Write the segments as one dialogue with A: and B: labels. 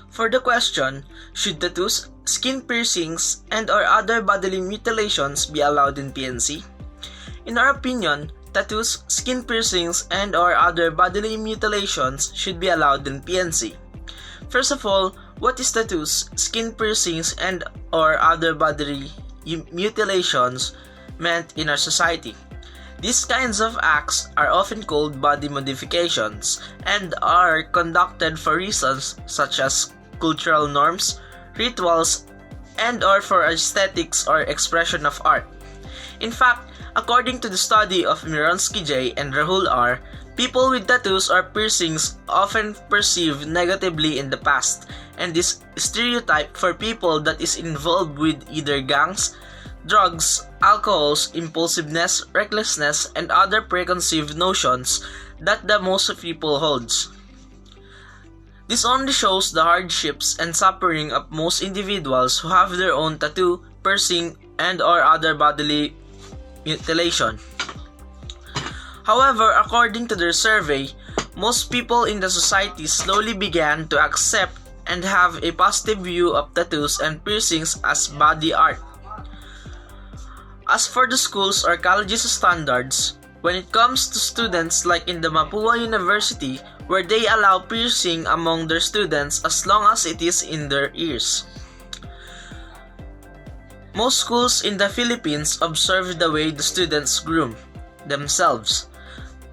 A: For the question, should tattoos, skin piercings, and/or other bodily mutilations be allowed in PNC? In our opinion, tattoos, skin piercings, and/or other bodily mutilations should be allowed in PNC. First of all, what is tattoos, skin piercings, and/or other bodily mutilations meant in our society? These kinds of acts are often called body modifications and are conducted for reasons such as cultural norms, rituals, and/or for aesthetics or expression of art. In fact, according to the study of Mironsky J. and Rahul R., people with tattoos or piercings often perceived negatively in the past, and this stereotype for people that is involved with either gangs, drugs, alcohols, impulsiveness, recklessness, and other preconceived notions that the most of people holds. This only shows the hardships and suffering of most individuals who have their own tattoo, piercing, and/or other bodily mutilation. However, according to their survey, most people in the society slowly began to accept and have a positive view of tattoos and piercings as body art. As for the schools or colleges standards, when it comes to students like in the Mapua University, where they allow piercing among their students as long as it is in their ears. Most schools in the Philippines observe the way the students groom themselves.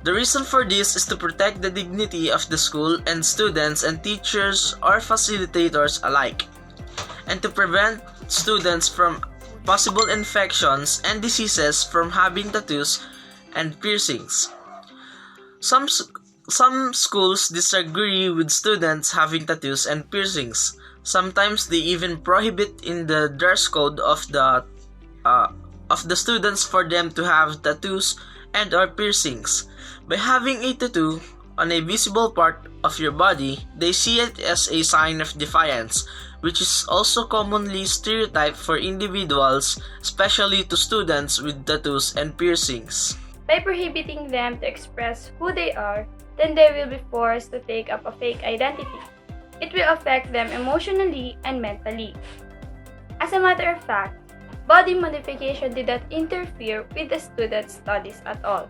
A: The reason for this is to protect the dignity of the school and students and teachers or facilitators alike, and to prevent students from possible infections and diseases from having tattoos and piercings. Some schools disagree with students having tattoos and piercings. Sometimes they even prohibit in the dress code of the students for them to have tattoos and/or piercings. By having a tattoo on a visible part of your body, they see it as a sign of defiance, which is also commonly stereotyped for individuals, especially to students with tattoos and piercings.
B: By prohibiting them to express who they are, then they will be forced to take up a fake identity. It will affect them emotionally and mentally. As a matter of fact, body modification did not interfere with the students' studies at all,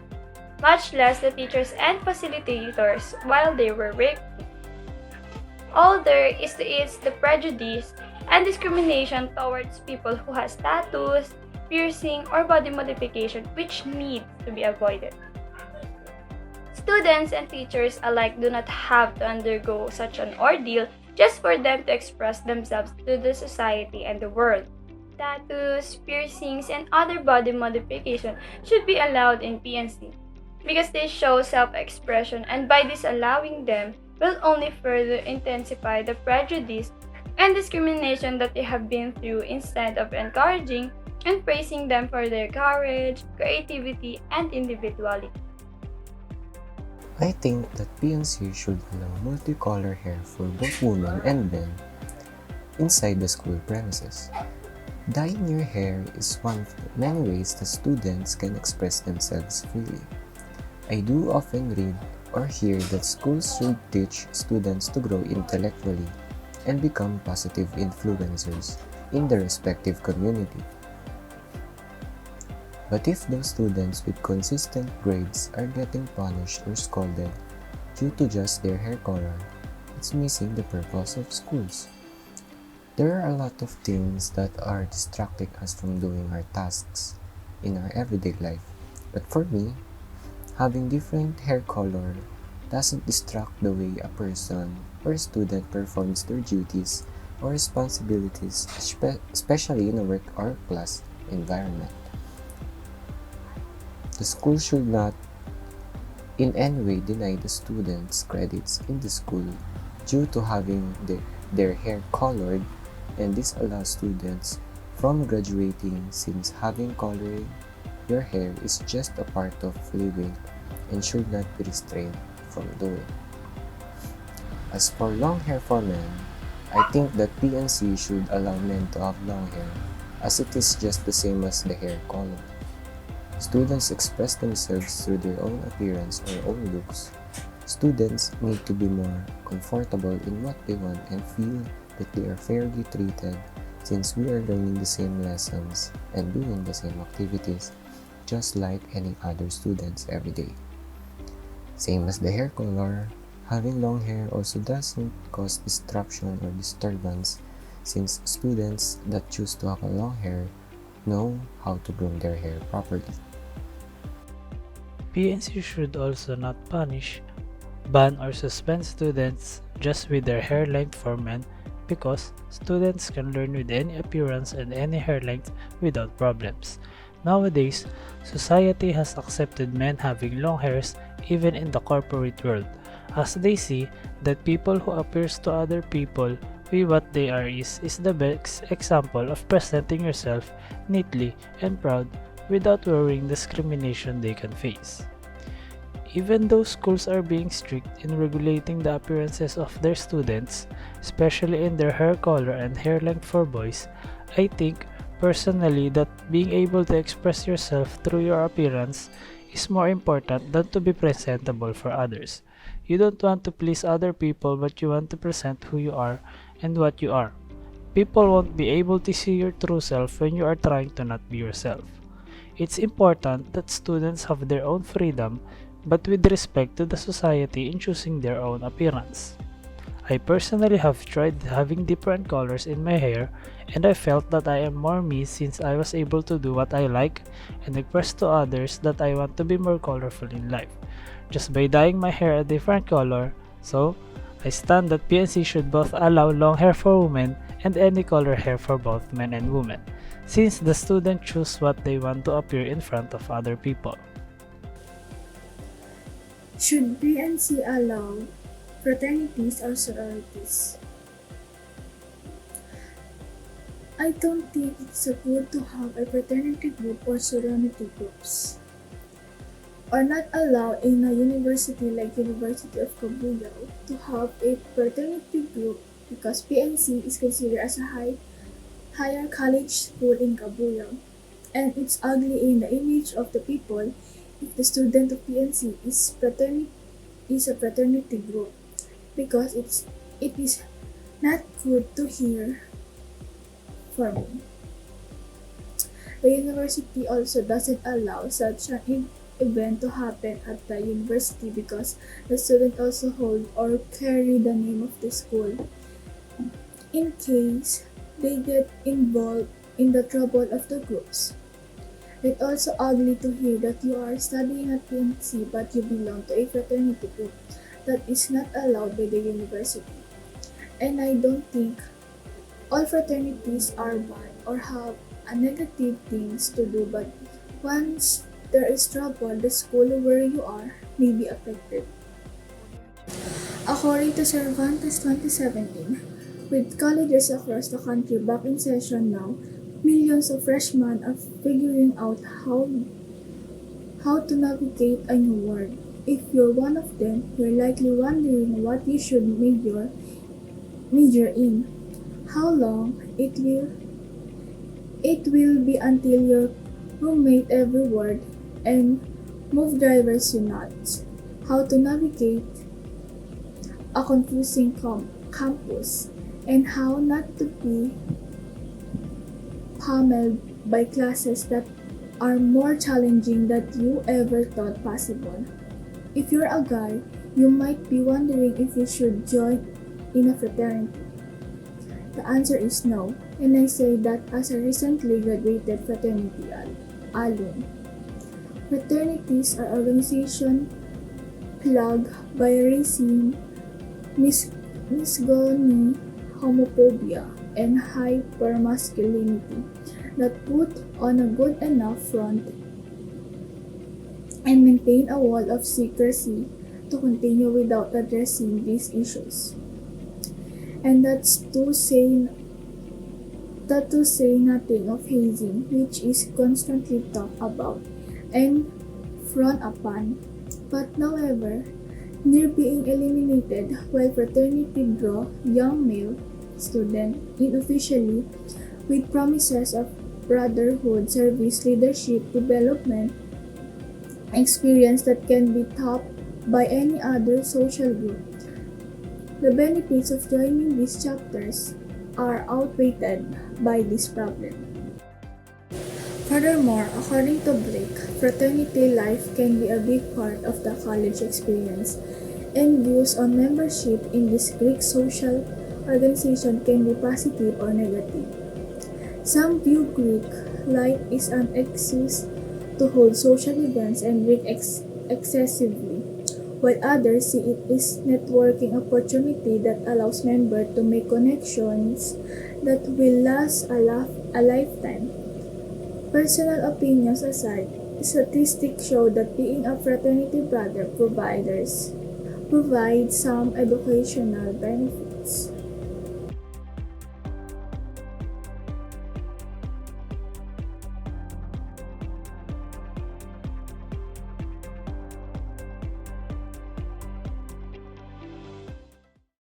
B: much less the teachers and facilitators while they were working. All there is the prejudice and discrimination towards people who has tattoos, piercing, or body modification, which needs to be avoided. Students and teachers alike do not have to undergo such an ordeal just for them to express themselves to the society and the world. Tattoos, piercings, and other body modification should be allowed in PNC because they show self-expression, and by disallowing them will only further intensify the prejudice and discrimination that they have been through instead of encouraging and praising them for their courage, creativity, and individuality.
C: I think that PNC should allow multicolor hair for both women and men inside the school premises. Dyeing your hair is one of the many ways that students can express themselves freely. I do often read or hear that schools should teach students to grow intellectually and become positive influencers in their respective community. But if those students with consistent grades are getting punished or scolded due to just their hair color, it's missing the purpose of schools. There are a lot of things that are distracting us from doing our tasks in our everyday life. But for me, having different hair color doesn't distract the way a person or a student performs their duties or responsibilities, especially in a work or class environment. The school should not in any way deny the students credits in the school due to having their hair colored, and this allows students from graduating, since having coloring your hair is just a part of living and should not be restrained from doing. As for long hair for men, I think that PNC should allow men to have long hair, as it is just the same as the hair color. Students express themselves through their own appearance or own looks, Students need to be more comfortable in what they want and feel that they are fairly treated since we are learning the same lessons and doing the same activities just like any other students every day. Same as the hair color, having long hair also doesn't cause disruption or disturbance since students that choose to have a long hair know how to groom their hair properly.
D: PNC should also not punish, ban or suspend students just with their hair length for men because students can learn with any appearance and any hair length without problems. Nowadays, society has accepted men having long hairs even in the corporate world, as they see that people who appears to other people with what they are is the best example of presenting yourself neatly and proud without worrying discrimination they can face. Even though schools are being strict in regulating the appearances of their students, especially in their hair color and hair length for boys, I think personally that being able to express yourself through your appearance is more important than to be presentable for others. You don't want to please other people but you want to present who you are and what you are. People won't be able to see your true self when you are trying to not be yourself. It's important that students have their own freedom but with respect to the society in choosing their own appearance. I personally have tried having different colors in my hair and I felt that I am more me since I was able to do what I like and express to others that I want to be more colorful in life just by dyeing my hair a different color. So, I stand that PNC should both allow long hair for women and any color hair for both men and women, since the student choose what they want to appear in front of other people.
E: Should PNC allow fraternities or sororities? I don't think it's good to have a fraternity group or sorority groups, or not allow in a university like University of Kabuyao to have a fraternity group because PNC is considered as a higher college school in Kabuyao, and it's ugly in the image of the people if the student of PNC is a fraternity group because it is not good to hear for me. The university also doesn't allow such an event to happen at the university because the student also hold or carry the name of the school in case they get involved in the trouble of the groups. It's also ugly to hear that you are studying at PNC but you belong to a fraternity group that is not allowed by the university. And I don't think all fraternities are bad or have a negative things to do, but once there is trouble, the school where you are may be affected. According to Cervantes 2017, with colleges across the country back in session now, millions of freshmen are figuring out how to navigate a new world. If you're one of them, you're likely wondering what you should major in, how long it will be until your roommate every word and move drivers you nuts, how to navigate a confusing campus, and how not to be pummeled by classes that are more challenging than you ever thought possible. If you're a guy, you might be wondering if you should join in a fraternity. The answer is no, and I say that as a recently graduated fraternity alum. Fraternities are organizations plagued by racism, misogyny, homophobia, and hypermasculinity that put on a good enough front and maintain a wall of secrecy to continue without addressing these issues. And that's to say nothing of hazing, which is constantly talked about and frowned upon, but however, near being eliminated while fraternity draw young male students unofficially with promises of brotherhood, service, leadership, development, experience that can be taught by any other social group. The benefits of joining these chapters are outweighed by this problem. Furthermore, according to Blake, fraternity life can be a big part of the college experience, and views on membership in this Greek social organization can be positive or negative. Some view Greek life is an excuse to hold social events and drink excessively, while others see it as networking opportunity that allows members to make connections that will last a lifetime. Personal opinions aside, statistics show that being a fraternity brother provides some educational benefits.